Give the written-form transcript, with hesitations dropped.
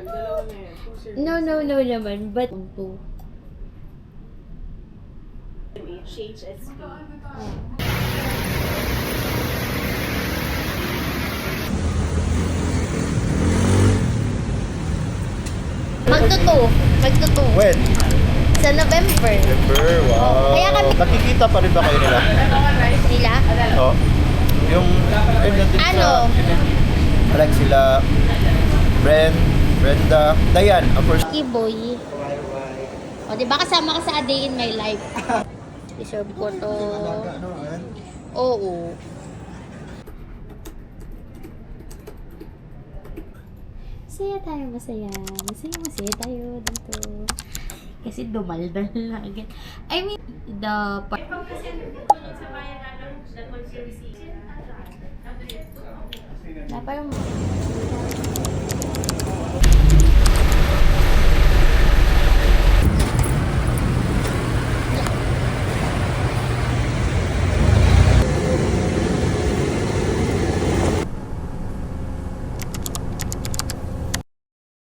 Dalawa na yan. No naman. But, HSP. Magtuto. When? Sa November. November, wow. Kaya kami- Nakikita pa rin ba kayo nila? Nila? Oo. Yung, Ano? Like sila, Brenda, Dayan, of course. Boy. O, di ba kasama ka sa A Day in My Life? Deserve ko to. Oo. Masaya. Masaya tayo dito. Kasi dumaldal na agad. I mean, the... Na parang...